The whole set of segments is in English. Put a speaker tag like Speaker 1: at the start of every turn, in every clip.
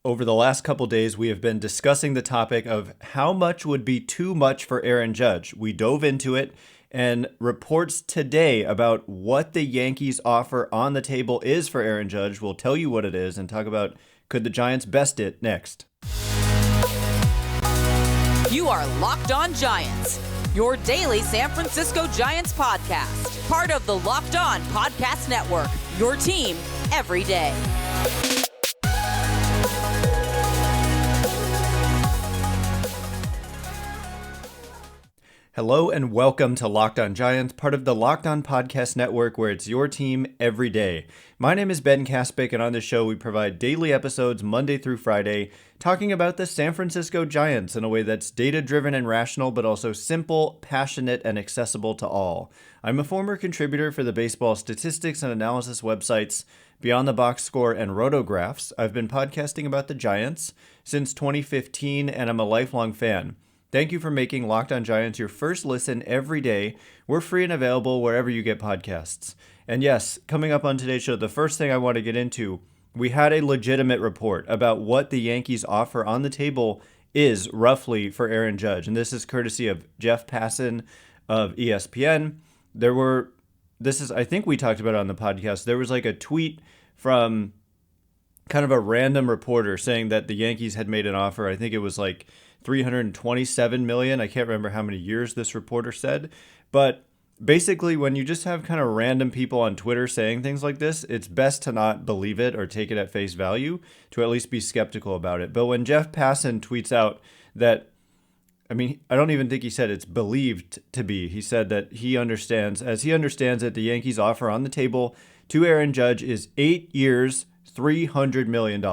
Speaker 1: Over the last couple days, we have been discussing the topic of how much would be too much for Aaron Judge. We dove into it, and reports today about what the Yankees offer on the table is for Aaron Judge. We'll tell you what it is and talk about could the Giants best it next.
Speaker 2: You are Locked On Giants, your daily San Francisco Giants podcast. Part of the Locked On Podcast Network, your team every day.
Speaker 1: Hello and welcome to Locked On Giants, part of the Locked On Podcast Network, where it's your team every day. My name is Ben Kaspick, and on this show we provide daily episodes Monday through Friday, talking about the San Francisco Giants in a way that's data-driven and rational, but also simple, passionate, and accessible to all. I'm a former contributor for the baseball statistics and analysis websites Beyond the Box Score and Rotographs. I've been podcasting about the Giants since 2015, and I'm a lifelong fan. Thank you for making Locked On Giants your first listen every day. We're free and available wherever you get podcasts. And yes, coming up on today's show, the first thing I want to get into, we had a legitimate report about what the Yankees offer on the table is roughly for Aaron Judge. And this is courtesy of Jeff Passan of ESPN. I think we talked about it on the podcast. There was like a tweet from kind of a random reporter saying that the Yankees had made an offer. I think it was like $327 million. I can't remember how many years this reporter said. But basically, when you just have kind of random people on Twitter saying things like this, it's best to not believe it or take it at face value, to at least be skeptical about it. But when Jeff Passan tweets out that, I don't even think he said it's believed to be. He said that he understands that the Yankees offer on the table to Aaron Judge is 8 years, $300 million.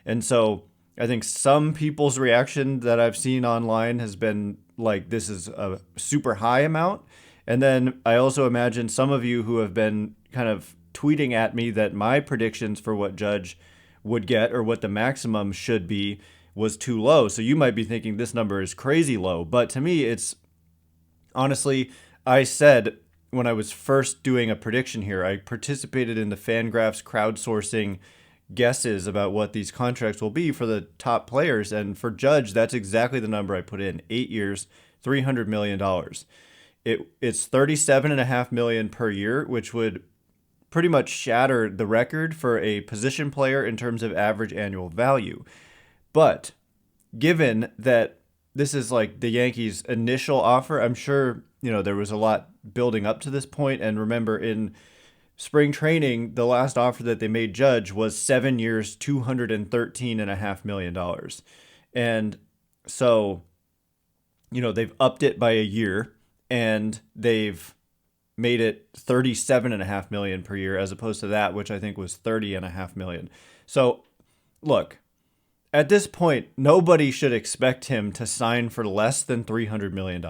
Speaker 1: And so I think some people's reaction that I've seen online has been like, this is a super high amount. And then I also imagine some of you who have been kind of tweeting at me that my predictions for what Judge would get or what the maximum should be was too low. So you might be thinking this number is crazy low. But to me, it's honestly, I said when I was first doing a prediction here, I participated in the Fangraphs crowdsourcing guesses about what these contracts will be for the top players. And for Judge, that's exactly the number I put in. 8 years, $300 million. It's $37.5 million per year, which would pretty much shatter the record for a position player in terms of average annual value. But given that this is like the Yankees' initial offer, I'm sure, there was a lot building up to this point. And remember, in spring training, the last offer that they made Judge was 7 years, $213.5 million. And so, they've upped it by a year and they've made it $37.5 million per year as opposed to that, which I think was $30.5 million. So look, at this point, nobody should expect him to sign for less than $300 million.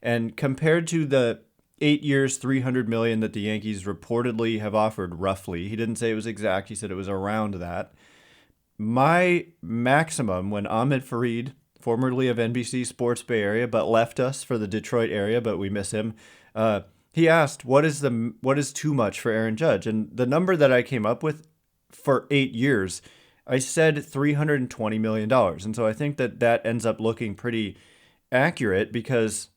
Speaker 1: And compared to the 8 years, $300 million that the Yankees reportedly have offered, roughly. He didn't say it was exact. He said it was around that. My maximum, when Ahmed Fareed, formerly of NBC Sports Bay Area, but left us for the Detroit area, but we miss him, he asked, what is too much for Aaron Judge? And the number that I came up with for 8 years, I said $320 million. And so I think that ends up looking pretty accurate because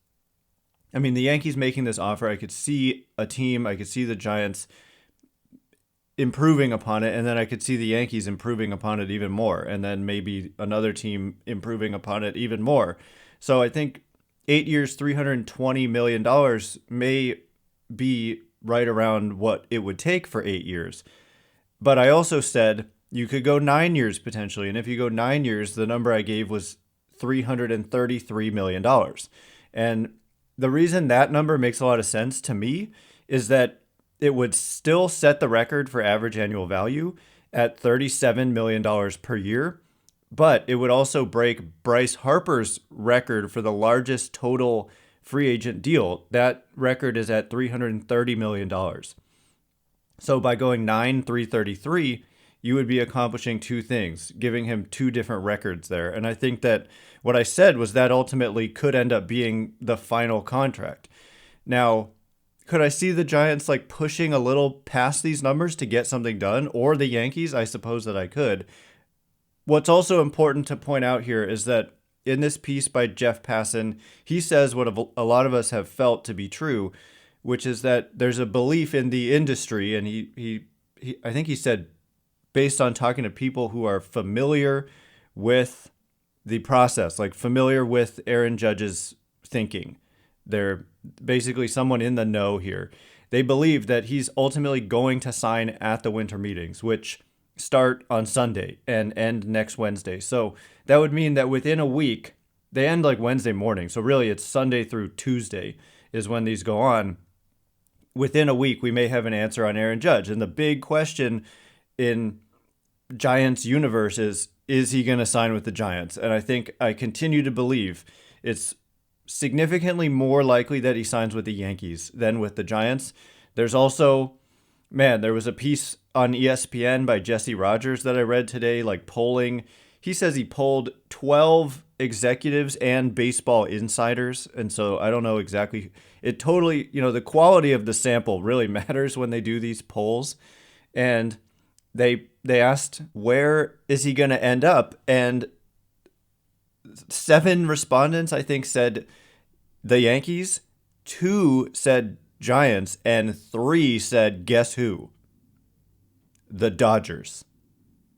Speaker 1: the Yankees making this offer, I could see the Giants improving upon it, and then I could see the Yankees improving upon it even more, and then maybe another team improving upon it even more. So I think 8 years, $320 million may be right around what it would take for 8 years. But I also said you could go 9 years potentially, and if you go 9 years, the number I gave was $333 million. And the reason that number makes a lot of sense to me is that it would still set the record for average annual value at $37 million per year, but it would also break Bryce Harper's record for the largest total free agent deal. That record is at $330 million. So by going 333, you would be accomplishing two things, giving him two different records there. And I think that what I said was that ultimately could end up being the final contract. Now, could I see the Giants like pushing a little past these numbers to get something done, or the Yankees? I suppose that I could. what's also important to point out here is that in this piece by Jeff Passan, he says what a lot of us have felt to be true, which is that there's a belief in the industry, and he I think he said, based on talking to people who are familiar with the process, like familiar with Aaron Judge's thinking. They're basically someone in the know here. They believe that he's ultimately going to sign at the winter meetings, which start on Sunday and end next Wednesday. So that would mean that within a week, they end like Wednesday morning. So really it's Sunday through Tuesday is when these go on. Within a week, we may have an answer on Aaron Judge. And the big question in Giants universe is he going to sign with the Giants? And I continue to believe it's significantly more likely that he signs with the Yankees than with the Giants. There's also, there was a piece on ESPN by Jesse Rogers that I read today, like polling. He says he polled 12 executives and baseball insiders. And so I don't know exactly. It totally, the quality of the sample really matters when they do these polls. And they asked, where is he going to end up? And 7 respondents, I think, said the Yankees, 2 said Giants, and 3 said, guess who? The Dodgers.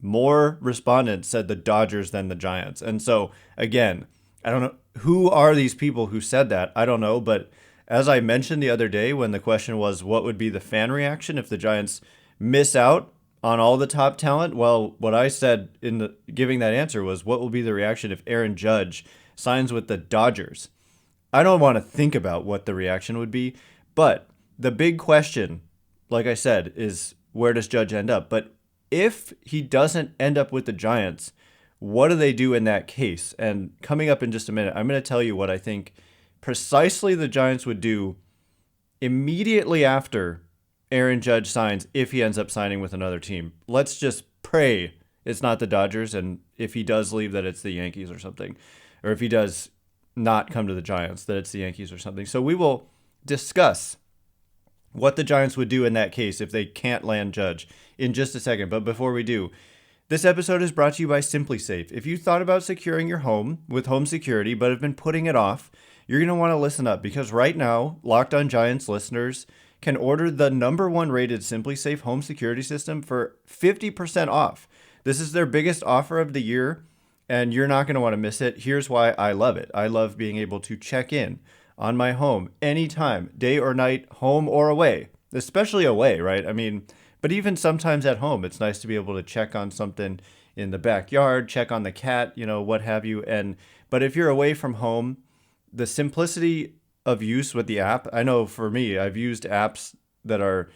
Speaker 1: More respondents said the Dodgers than the Giants. And so, again, I don't know. Who are these people who said that? I don't know. But as I mentioned the other day when the question was, what would be the fan reaction if the Giants miss out on all the top talent? Well, what I said in giving that answer was, what will be the reaction if Aaron Judge signs with the Dodgers? I don't want to think about what the reaction would be, but the big question, like I said, is where does Judge end up? But if he doesn't end up with the Giants, what do they do in that case? And coming up in just a minute, I'm going to tell you what I think precisely the Giants would do immediately after Aaron Judge signs, if he ends up signing with another team. Let's just pray it's not the Dodgers, and if he does leave, that it's the Yankees or something. Or if he does not come to the Giants, that it's the Yankees or something. So we will discuss what the Giants would do in that case if they can't land Judge in just a second. But before we do, this episode is brought to you by Simply Safe. If you thought about securing your home with home security but have been putting it off, you're going to want to listen up, because right now, Locked On Giants listeners can order the #1 rated Simply Safe home security system for 50% off. This is their biggest offer of the year, and you're not going to want to miss it. Here's why I love it. I love being able to check in on my home anytime, day or night, home or away, especially away, right? I mean, but even sometimes at home, it's nice to be able to check on something in the backyard, check on the cat, what have you. But if you're away from home, the simplicity of use with the app, I know for me, I've used apps that are,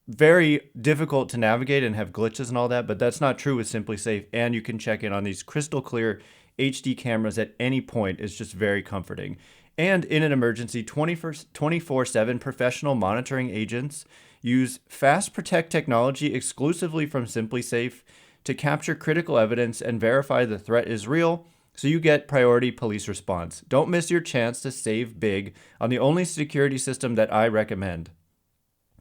Speaker 1: very difficult to navigate and have glitches and all that, but that's not true with Simply Safe. And you can check in on these crystal clear HD cameras at any point. It's just very comforting. And in an emergency, 24/7 professional monitoring agents use Fast Protect technology exclusively from Simply Safe to capture critical evidence and verify the threat is real, so you get priority police response. Don't miss your chance to save big on the only security system that I recommend.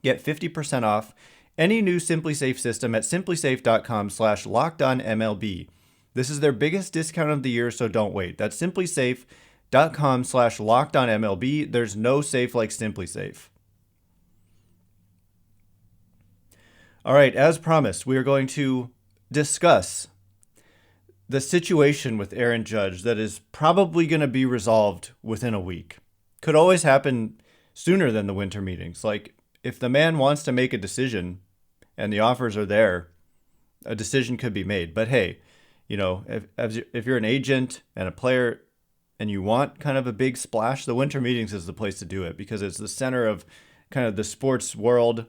Speaker 1: Get 50% off any new Simply Safe system at simplysafe.com/lockedonmlb. This is their biggest discount of the year, so don't wait. That's simplysafe.com/lockedonmlb. There's no safe like Simply Safe. All right, as promised, we are going to discuss the situation with Aaron Judge that is probably going to be resolved within a week. Could always happen sooner than the winter meetings. Like, if the man wants to make a decision and the offers are there, a decision could be made. But hey, if you're an agent and a player and you want kind of a big splash, the winter meetings is the place to do it, because it's the center of kind of the sports world.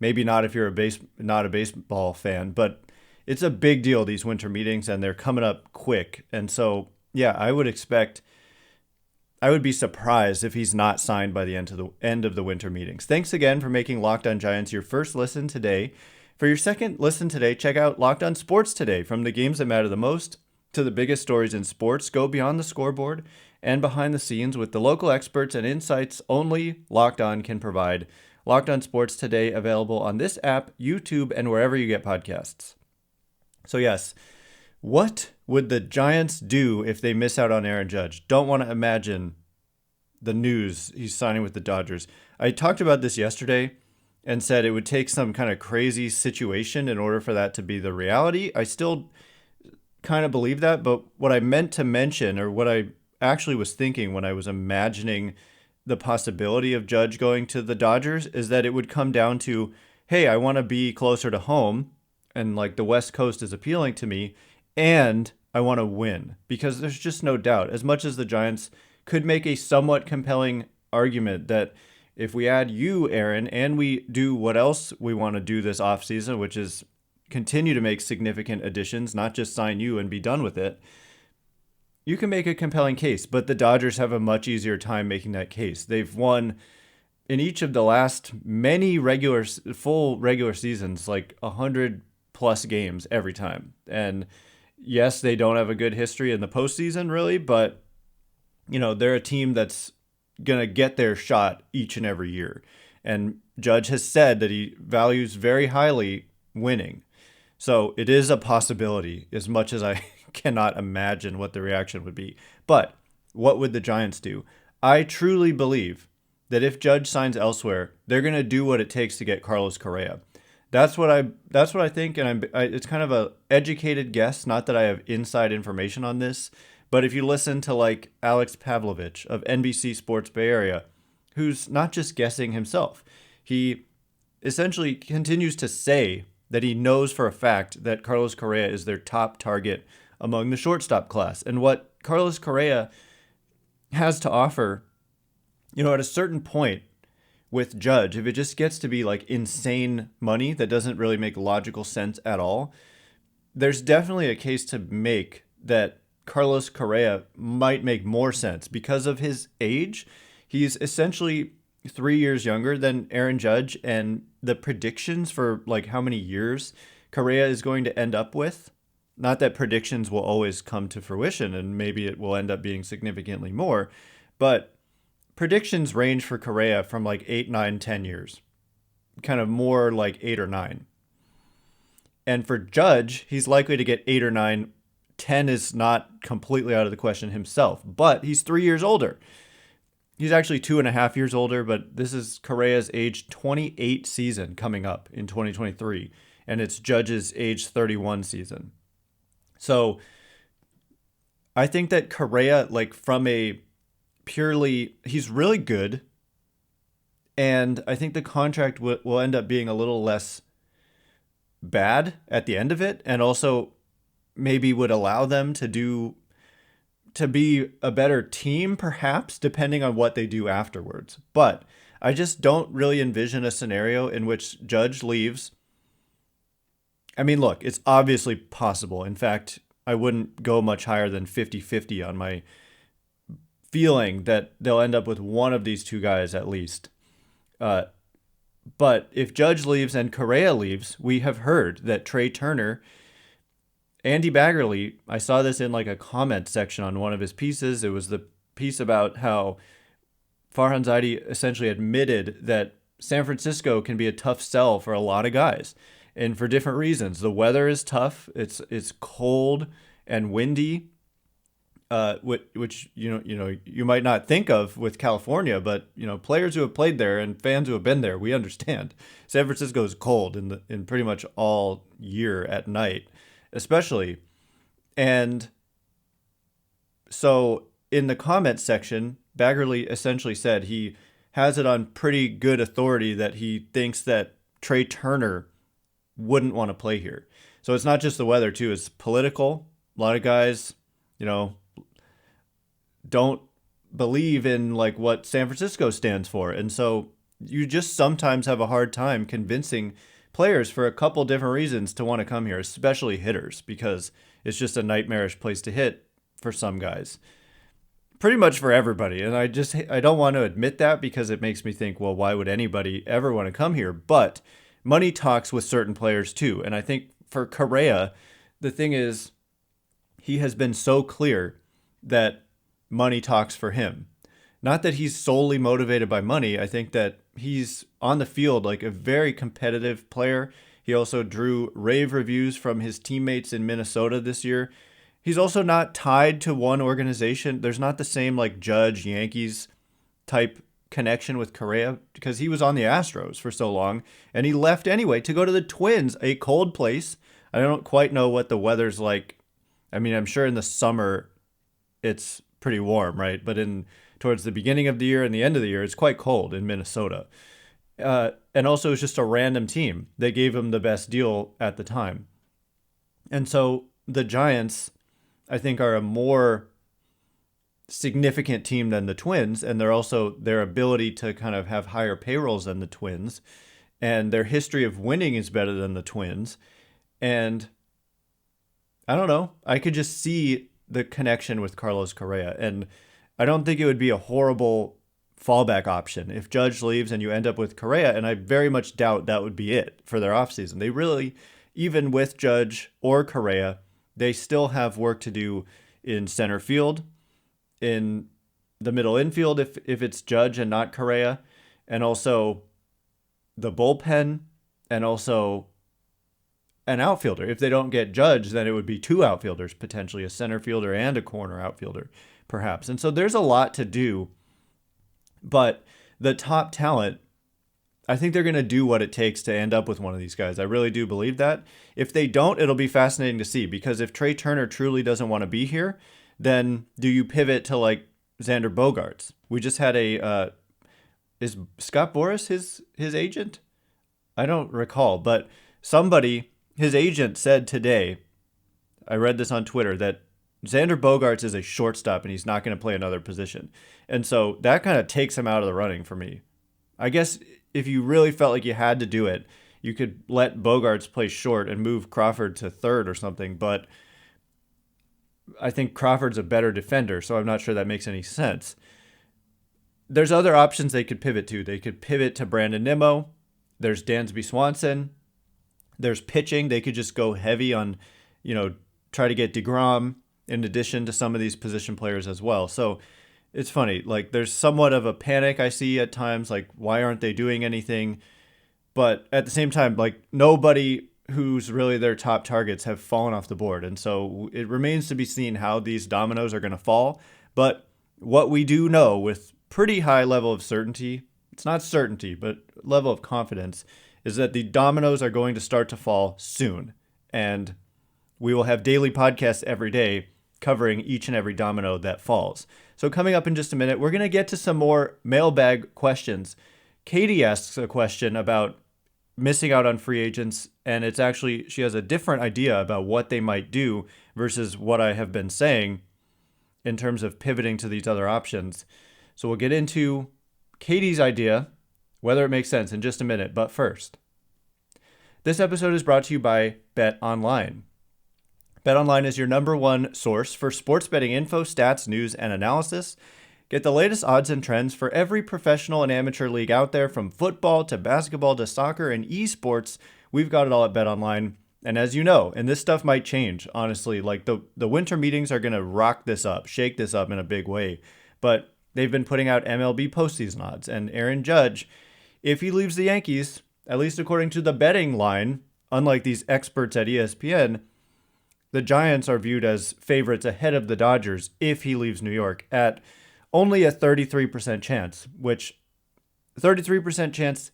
Speaker 1: Maybe not if you're not a baseball fan, but it's a big deal, these winter meetings, and they're coming up quick. And so, yeah, I would be surprised if he's not signed by the end of the winter meetings. Thanks again for making Locked On Giants your first listen today. For your second listen today, check out Locked On Sports Today. From the games that matter the most to the biggest stories in sports, go beyond the scoreboard and behind the scenes with the local experts and insights only Locked On can provide. Locked On Sports Today, available on this app, YouTube, and wherever you get podcasts. So yes, what would the Giants do if they miss out on Aaron Judge? Don't want to imagine the news he's signing with the Dodgers. I talked about this yesterday and said it would take some kind of crazy situation in order for that to be the reality. I still kind of believe that, but what I meant to mention, or what I actually was thinking when I was imagining the possibility of Judge going to the Dodgers, is that it would come down to, hey, I want to be closer to home, and like the West Coast is appealing to me, and I want to win. Because there's just no doubt, as much as the Giants could make a somewhat compelling argument that if we add you, Aaron, and we do what else we want to do this offseason, which is continue to make significant additions, not just sign you and be done with it, you can make a compelling case. But the Dodgers have a much easier time making that case. They've won in each of the last many full regular seasons, like 100 plus games every time. And yes, they don't have a good history in the postseason, really, but they're a team that's going to get their shot each and every year. And Judge has said that he values very highly winning. So it is a possibility, as much as I cannot imagine what the reaction would be. But what would the Giants do? I truly believe that if Judge signs elsewhere, they're going to do what it takes to get Carlos Correa. That's what I think, and it's kind of a educated guess. Not that I have inside information on this, but if you listen to like Alex Pavlovic of NBC Sports Bay Area, who's not just guessing himself, he essentially continues to say that he knows for a fact that Carlos Correa is their top target among the shortstop class. And what Carlos Correa has to offer, at a certain point with Judge, if it just gets to be like insane money that doesn't really make logical sense at all, there's definitely a case to make that Carlos Correa might make more sense because of his age. He's essentially 3 years younger than Aaron Judge, and the predictions for like how many years Correa is going to end up with, not that predictions will always come to fruition and maybe it will end up being significantly more, but predictions range for Correa from like 8, 9, 10 years, kind of more like 8 or 9. And for Judge, he's likely to get 8 or 9. 10 is not completely out of the question himself, but he's 3 years older. He's actually 2.5 years older, but this is Correa's age 28 season coming up in 2023, and it's Judge's age 31 season. So I think that Correa, like from a purely, he's really good, and I think the contract will end up being a little less bad at the end of it, and also maybe would allow them to be a better team, perhaps, depending on what they do afterwards. But I just don't really envision a scenario in which Judge leaves. I mean, look, it's obviously possible. In fact, I wouldn't go much higher than 50-50 on my feeling that they'll end up with one of these two guys at least. But if Judge leaves and Correa leaves, we have heard that Trey Turner, Andy Baggerly, I saw this in like a comment section on one of his pieces. It was the piece about how Farhan Zaidi essentially admitted that San Francisco can be a tough sell for a lot of guys, and for different reasons. The weather is tough. It's cold and windy, which you might not think of with California, but players who have played there and fans who have been there, we understand. San Francisco is cold in pretty much all year at night, especially. And so in the comments section, Baggerly essentially said he has it on pretty good authority that he thinks that Trey Turner wouldn't want to play here. So it's not just the weather too, it's political. A lot of guys, don't believe in like what San Francisco stands for. And so you just sometimes have a hard time convincing players for a couple different reasons to want to come here, especially hitters, because it's just a nightmarish place to hit for some guys. Pretty much for everybody. And I don't want to admit that because it makes me think, well, why would anybody ever want to come here? But money talks with certain players too. And I think for Correa, the thing is, he has been so clear that money talks for him. Not that he's solely motivated by money. I think that he's on the field like a very competitive player. He also drew rave reviews from his teammates in Minnesota this year. He's also not tied to one organization. There's not the same like Judge Yankees type connection with Correa because he was on the Astros for so long and he left anyway to go to the Twins, a cold place. I don't quite know what the weather's like. I mean, I'm sure in the summer it's pretty warm, right? But towards the beginning of the year and the end of the year, it's quite cold in Minnesota. And also it's just a random team that gave him the best deal at the time. And so the Giants, I think, are a more significant team than the Twins, and they're also their ability to kind of have higher payrolls than the Twins, and their history of winning is better than the Twins. And I don't know, I could just see the connection with Carlos Correa, and I don't think it would be a horrible fallback option if Judge leaves and you end up with Correa, and I very much doubt that would be it for their offseason. They really, even with Judge or Correa, they still have work to do in center field, in the middle infield if it's Judge and not Correa, and also the bullpen, and also an outfielder. If they don't get Judge, then it would be two outfielders, potentially a center fielder and a corner outfielder, perhaps. And so there's a lot to do, but the top talent, I think they're going to do what it takes to end up with one of these guys. I really do believe that. If they don't, it'll be fascinating to see, because if Trey Turner truly doesn't want to be here, then do you pivot to like Xander Bogaerts? We just had is Scott Boras his agent? I don't recall, but his agent said today, I read this on Twitter, that Xander Bogaerts is a shortstop and he's not going to play another position. And so that kind of takes him out of the running for me. I guess if you really felt like you had to do it, you could let Bogaerts play short and move Crawford to third or something, but I think Crawford's a better defender, so I'm not sure that makes any sense. There's other options they could pivot to. They could pivot to Brandon Nimmo. There's Dansby Swanson. There's pitching. They could just go heavy on, try to get DeGrom in addition to some of these position players as well. So it's funny. Like, there's somewhat of a panic I see at times. Like, why aren't they doing anything? But at the same time, like, nobody who's really their top targets have fallen off the board. And so it remains to be seen how these dominoes are going to fall. But what we do know with pretty high level of certainty, it's not certainty, but level of confidence, is that the dominoes are going to start to fall soon. And we will have daily podcasts every day covering each and every domino that falls. So coming up in just a minute, we're going to get to some more mailbag questions. Katie asks a question about missing out on free agents, and it's actually, she has a different idea about what they might do versus what I have been saying in terms of pivoting to these other options. So we'll get into Katie's idea, whether it makes sense, in just a minute. But first, this episode is brought to you by Bet Online. Bet Online is your number one source for sports betting info, stats, news, and analysis. Get the latest odds and trends for every professional and amateur league out there, from football to basketball to soccer and esports. We've got it all at Bet Online. And as you know, and this stuff might change, honestly, like the winter meetings are going to rock this up, shake this up in a big way. But they've been putting out MLB postseason odds. And Aaron Judge, if he leaves the Yankees, at least according to the betting line, unlike these experts at ESPN, the Giants are viewed as favorites ahead of the Dodgers if he leaves New York at only a 33% chance, which 33% chance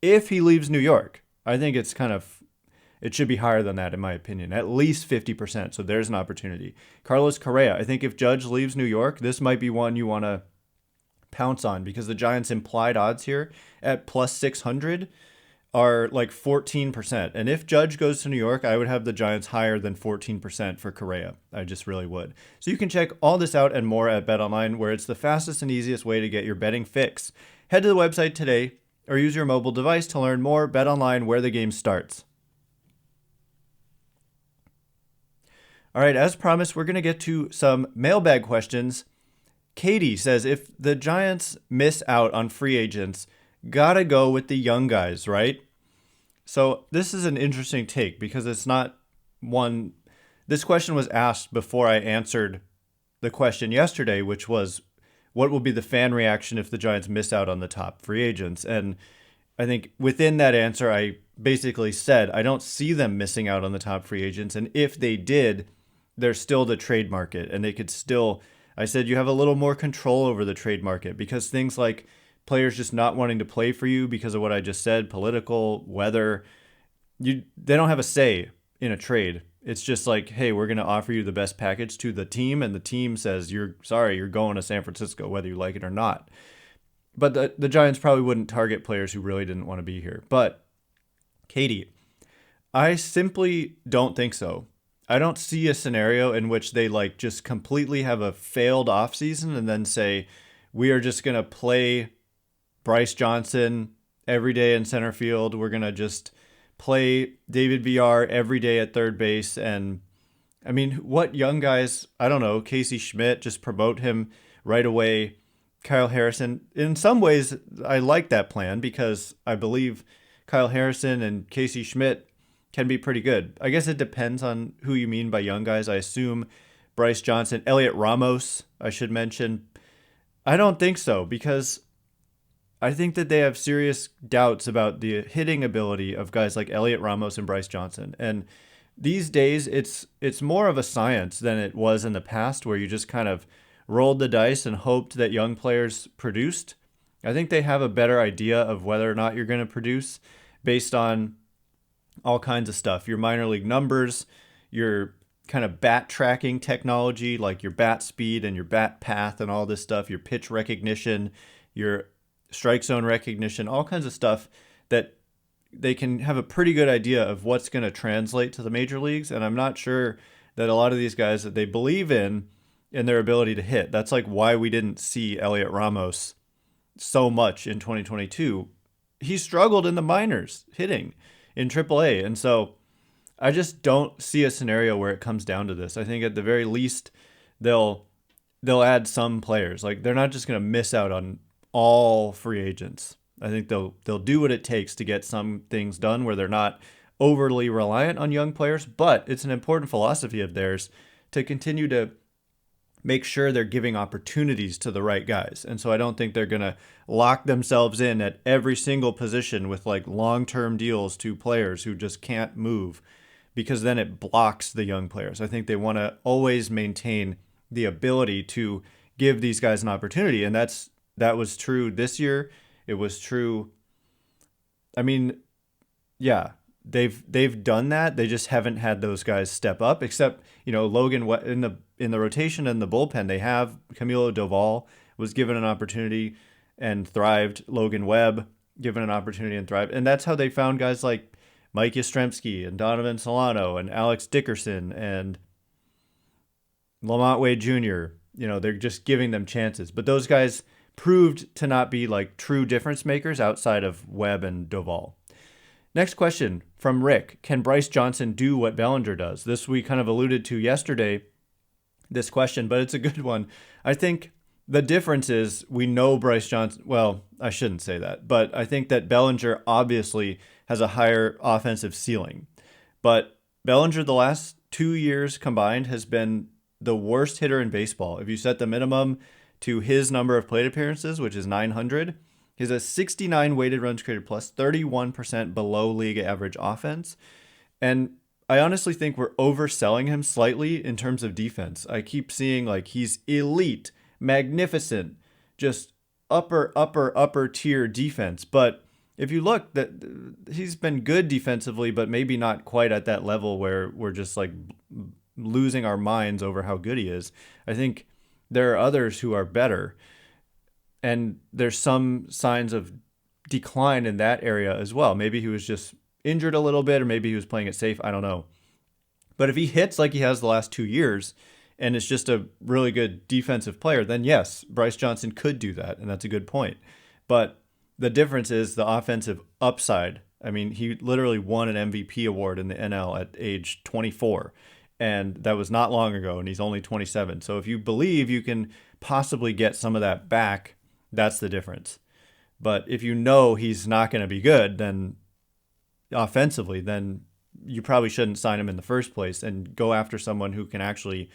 Speaker 1: if he leaves New York. I think it should be higher than that in my opinion, at least 50%. So there's an opportunity. Carlos Correa, I think if Judge leaves New York, this might be one you want to pounce on, because the Giants' implied odds here at plus 600 are like 14%. And if Judge goes to New York, I would have the Giants higher than 14% for Correa. I just really would. So you can check all this out and more at BetOnline, where it's the fastest and easiest way to get your betting fix. Head to the website today or use your mobile device to learn more. BetOnline, where the game starts. All right, as promised, we're going to get to some mailbag questions. Katie says, if the Giants miss out on free agents, gotta go with the young guys, right? So this is an interesting take, because it's not one. This question was asked before I answered the question yesterday, which was, what will be the fan reaction if the Giants miss out on the top free agents? And I think within that answer, I basically said I don't see them missing out on the top free agents. And if they did, there's still the trade market. And they could still, I said, you have a little more control over the trade market because things like players just not wanting to play for you because of what I just said, political, weather, they don't have a say in a trade. It's just like, hey, we're going to offer you the best package to the team. And the team says, you're going to San Francisco, whether you like it or not. But the Giants probably wouldn't target players who really didn't want to be here. But, Katie, I simply don't think so. I don't see a scenario in which they like just completely have a failed offseason and then say, we are just going to play Bryce Johnson every day in center field. We're going to just play David VR every day at third base. And I mean, what young guys, I don't know, Casey Schmidt, just promote him right away. Kyle Harrison. In some ways, I like that plan because I believe Kyle Harrison and Casey Schmidt can be pretty good. I guess it depends on who you mean by young guys. I assume Bryce Johnson, Elliot Ramos, I should mention. I don't think so because I think that they have serious doubts about the hitting ability of guys like Elliot Ramos and Bryce Johnson. And these days, it's more of a science than it was in the past where you just kind of rolled the dice and hoped that young players produced. I think they have a better idea of whether or not you're going to produce based on all kinds of stuff. Your minor league numbers, your kind of bat tracking technology, like your bat speed and your bat path and all this stuff, your pitch recognition, your strike zone recognition, all kinds of stuff that they can have a pretty good idea of what's going to translate to the major leagues. And I'm not sure that a lot of these guys that they believe in their ability to hit. That's like why we didn't see Elliot Ramos so much in 2022. He struggled in the minors hitting in AAA. And so I just don't see a scenario where it comes down to this. I think at the very least, they'll add some players. Like they're not just going to miss out on all free agents. I think they'll do what it takes to get some things done where they're not overly reliant on young players, but it's an important philosophy of theirs to continue to make sure they're giving opportunities to the right guys. And so I don't think they're going to lock themselves in at every single position with like long-term deals to players who just can't move because then it blocks the young players. I think they want to always maintain the ability to give these guys an opportunity. And that was true this year. It was true. I mean, yeah, they've done that. They just haven't had those guys step up except, Logan in the rotation and the bullpen, they have Camilo Doval was given an opportunity and thrived. Logan Webb given an opportunity and thrived. And that's how they found guys like Mike Yastrzemski and Donovan Solano and Alex Dickerson and Lamont Wade Jr. They're just giving them chances. But those guys proved to not be like true difference makers outside of Webb and Doval. Next question from Rick. Can Bryce Johnson do what Bellinger does? This we kind of alluded to yesterday, this question, but it's a good one. I think the difference is we know Bryce Johnson, well, I shouldn't say that, but I think that Bellinger obviously has a higher offensive ceiling. But Bellinger the last 2 years combined has been the worst hitter in baseball. If you set the minimum to his number of plate appearances, which is 900, he's a 69 weighted runs created plus, 31% below league average offense. And I honestly think we're overselling him slightly in terms of defense. I keep seeing like he's elite, magnificent, just upper tier defense. But if you look, that he's been good defensively, but maybe not quite at that level where we're just like losing our minds over how good he is. I think there are others who are better. And there's some signs of decline in that area as well. Maybe he was just injured a little bit, or maybe he was playing it safe. I don't know. But if he hits like he has the last 2 years and is just a really good defensive player, then yes, Bryce Johnson could do that. And that's a good point. But the difference is the offensive upside. I mean, he literally won an MVP award in the NL at age 24. And that was not long ago, and he's only 27. So if you believe you can possibly get some of that back, that's the difference. But if you know he's not going to be good, then offensively, then you probably shouldn't sign him in the first place and go after someone who can actually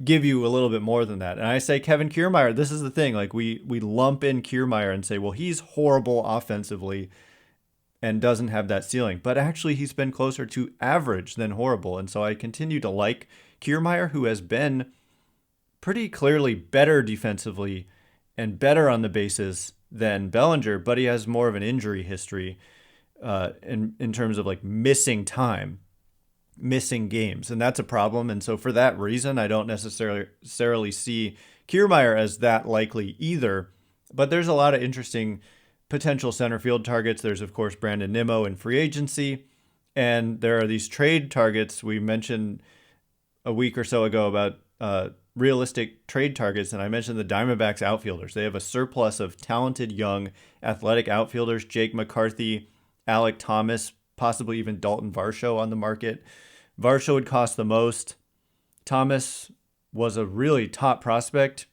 Speaker 1: give you a little bit more than that. And I say Kevin Kiermaier, this is the thing. Like we lump in Kiermaier and say, well, he's horrible offensively and doesn't have that ceiling. But actually, he's been closer to average than horrible. And so I continue to like Kiermaier, who has been pretty clearly better defensively and better on the bases than Bellinger, but he has more of an injury history in terms of like missing time, missing games, and that's a problem. And so for that reason, I don't necessarily see Kiermaier as that likely either. But there's a lot of interesting potential center field targets. There's, of course, Brandon Nimmo in free agency, and there are these trade targets. We mentioned a week or so ago about realistic trade targets, and I mentioned the Diamondbacks outfielders. They have a surplus of talented, young, athletic outfielders, Jake McCarthy, Alec Thomas, possibly even Dalton Varsho on the market. Varsho would cost the most. Thomas was a really top prospect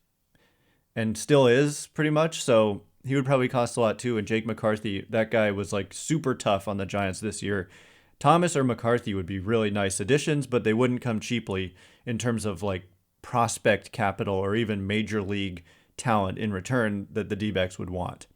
Speaker 1: and still is pretty much, so he would probably cost a lot too. And Jake McCarthy, that guy was like super tough on the Giants this year. Thomas or McCarthy would be really nice additions, but they wouldn't come cheaply in terms of like prospect capital or even major league talent in return that the D-backs would want.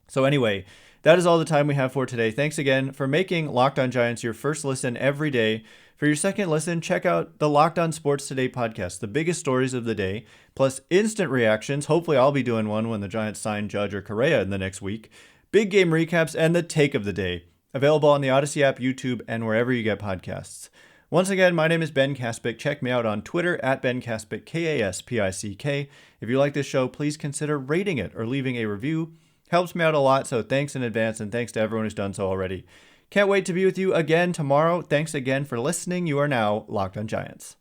Speaker 1: So anyway, that is all the time we have for today. Thanks again for making Locked On Giants your first listen every day. For your second listen, check out the Locked On Sports Today podcast, the biggest stories of the day, plus instant reactions. Hopefully I'll be doing one when the Giants sign Judge or Correa in the next week. Big game recaps and the take of the day. Available on the Odyssey app, YouTube, and wherever you get podcasts. Once again, my name is Ben Kaspick. Check me out on Twitter at Ben Kaspick, Kaspick. If you like this show, please consider rating it or leaving a review. Helps me out a lot, so thanks in advance, and thanks to everyone who's done so already. Can't wait to be with you again tomorrow. Thanks again for listening. You are now Locked On Giants.